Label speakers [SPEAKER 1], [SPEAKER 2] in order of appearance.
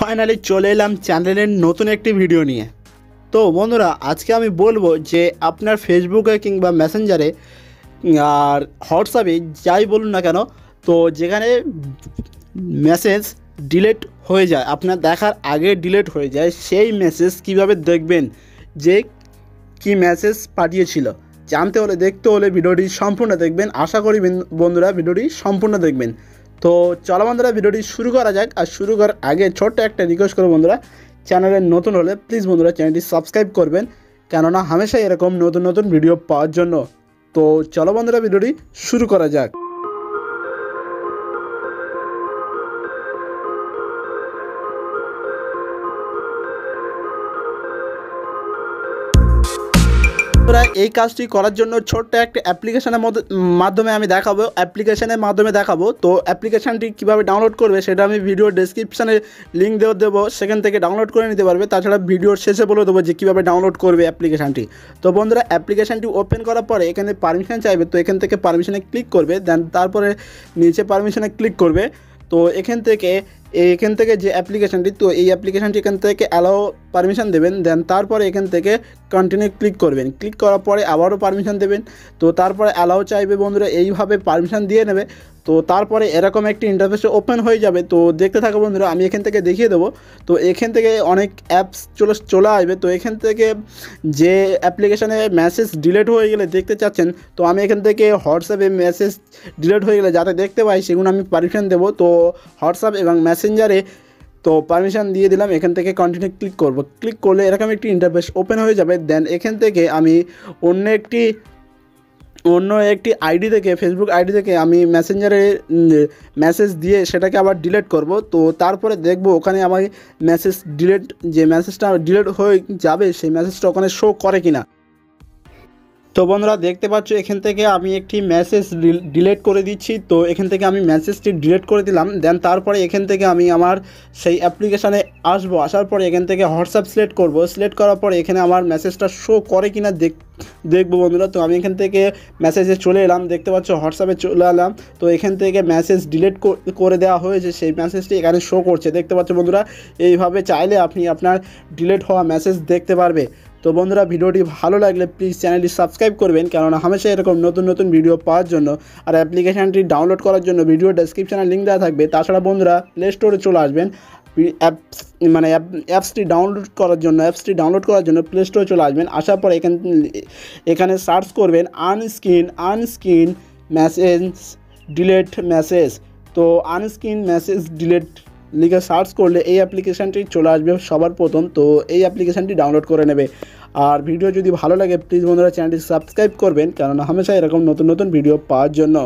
[SPEAKER 1] Finally চলে এলাম চ্যানেলের নতুন একটি ভিডিও নিয়ে। তো বন্ধুরা, আজকে আমি বলবো যে আপনার ফেসবুকে কিংবা মেসেঞ্জারে আর হোয়াটসঅ্যাপে যাই বলুন না কেন, তো যেখানে মেসেজ ডিলিট হয়ে যায়, আপনার দেখার আগে ডিলিট হয়ে যায়, সেই মেসেজ কিভাবে দেখবেন যে কি মেসেজ পাঠিয়েছিল। জানতে হলে দেখতে হলে ভিডিওটি সম্পূর্ণ দেখবেন। আশা করি বন্ধুরা ভিডিওটি সম্পূর্ণ দেখবেন। তো চলো বন্ধুরা, ভিডিওটি শুরু করা যাক। আর শুরু করার আগে ছোট্ট একটা রিকোয়েস্ট করবো বন্ধুরা, চ্যানেলে নতুন হলে প্লিজ বন্ধুরা চ্যানেলটি সাবস্ক্রাইব করবেন, কেননা হামেশাই এরকম নতুন নতুন ভিডিও পাওয়ার জন্য। তো চলো বন্ধুরা, ভিডিওটি শুরু করা যাক। এই কাজটি করার জন্য ছোট্ট একটা অ্যাপ্লিকেশনের মাধ্যমে আমি দেখাবো। তো অ্যাপ্লিকেশানটি কীভাবে ডাউনলোড করবে সেটা আমি ভিডিও ডেসক্রিপশানে লিঙ্ক দেবো, সেখান থেকে ডাউনলোড করে নিতে পারবে। তাছাড়া ভিডিওর শেষে বলে দেবো যে কীভাবে ডাউনলোড করবে অ্যাপ্লিকেশানটি। তো বন্ধুরা, অ্যাপ্লিকেশানটি ওপেন করার পরে এখানে পারমিশন চাইবে, তো এখান থেকে পারমিশনে ক্লিক করবে, দেন তারপরে নিচে পারমিশনে ক্লিক করবে। তো এখান থেকে যে অ্যাপ্লিকেশানটি, তো এই অ্যাপ্লিকেশানটি এখান থেকে অ্যালাও পারমিশন দেবেন, দেন তারপরে এখান থেকে কন্টিনিউ ক্লিক করবেন। ক্লিক করার পরে আবারও পারমিশন দেবেন, তো তারপরে অ্যালাও চাইবে বন্ধুরা, এইভাবে পারমিশন দিয়ে নেবে। তো তারপরে এরকম একটি ইন্টারফেসে ওপেন হয়ে যাবে। তো দেখতে থাকো বন্ধুরা, আমি এখান থেকে দেখিয়ে দেবো। তো এখান থেকে অনেক অ্যাপস চলে আসবে। তো এখান থেকে যে অ্যাপ্লিকেশানে মেসেজ ডিলিট হয়ে গেলে দেখতে চাচ্ছেন, তো আমি এখান থেকে হোয়াটসঅ্যাপে মেসেজ ডিলিট হয়ে গেলে যাতে দেখতে পাই সেগুলো আমি পারমিশন দেবো। তো হোয়াটসঅ্যাপ এবং মেসেঞ্জারে তো পারমিশন দিয়ে দিলাম। এখান থেকে কন্টিনিউ ক্লিক করব। ক্লিক করলে এরকম একটি ইন্টারফেস ওপেন হয়ে যাবে। দেন এখান থেকে আমি অন্য একটি আইডি থেকে, ফেসবুক আইডি থেকে আমি মেসেঞ্জারে মেসেজ দিয়ে সেটাকে আবার ডিলিট করব। তো তারপরে দেখব ওখানে আমার যে মেসেজটা ডিলিট হয়ে যাবে সেই মেসেজটা ওখানে শো করে কিনা। তো বন্ধুরা, দেখতে পাচ্ছ এখান থেকে আমি একটি মেসেজ ডিলিট করে দিচ্ছি। তো এখান থেকে আমি মেসেজটি ডিলিট করে দিলাম। দেন তারপরে এখান থেকে আমি আমার সেই অ্যাপ্লিকেশানে আসার পরে এখান থেকে হোয়াটসঅ্যাপ সিলেক্ট করব। সিলেক্ট করার পরে এখানে আমার মেসেজটা শো করে কিনা দেখবো বন্ধুরা। তো আমি এখান থেকে মেসেজে চলে এলাম, দেখতে পাচ্ছ হোয়াটসঅ্যাপে চলে এলাম। তো এখান থেকে মেসেজ ডিলিট করে দেওয়া হয়েছে, সেই মেসেজটি এখানে শো করছে, দেখতে পাচ্ছ বন্ধুরা। এইভাবে চাইলে আপনি আপনার ডিলিট হওয়া মেসেজ দেখতে পারবে। তো বন্ধুরা, ভিডিওটি ভালো লাগলে প্লিজ চ্যানেলটি সাবস্ক্রাইব করবেন, কেননা হামেশা এরকম নতুন নতুন ভিডিও পাওয়ার জন্য। আর অ্যাপ্লিকেশানটি ডাউনলোড করার জন্য ভিডিও ডেসক্রিপশানে লিঙ্ক দেওয়া থাকবে। তাছাড়া বন্ধুরা, প্লে স্টোরে চলে আসবেন, অ্যাপসটি ডাউনলোড করার জন্য প্লে স্টোরে চলে আসবেন। আসার পর এখানে সার্চ করবেন আনস্ক্রিন মেসেজ ডিলিট মেসেজ। তো আনস্ক্রিন মেসেজ ডিলিট লিখে সার্চ করলে এই অ্যাপ্লিকেশানটি চলে আসবে সবার প্রথম। তো এই অ্যাপ্লিকেশানটি ডাউনলোড করে নেবে। আর ভিডিও যদি ভালো লাগে প্লিজ বন্ধুরা চ্যানেলটি সাবস্ক্রাইব করবেন, কেননা হামেশা এরকম নতুন নতুন ভিডিও পাওয়ার জন্য।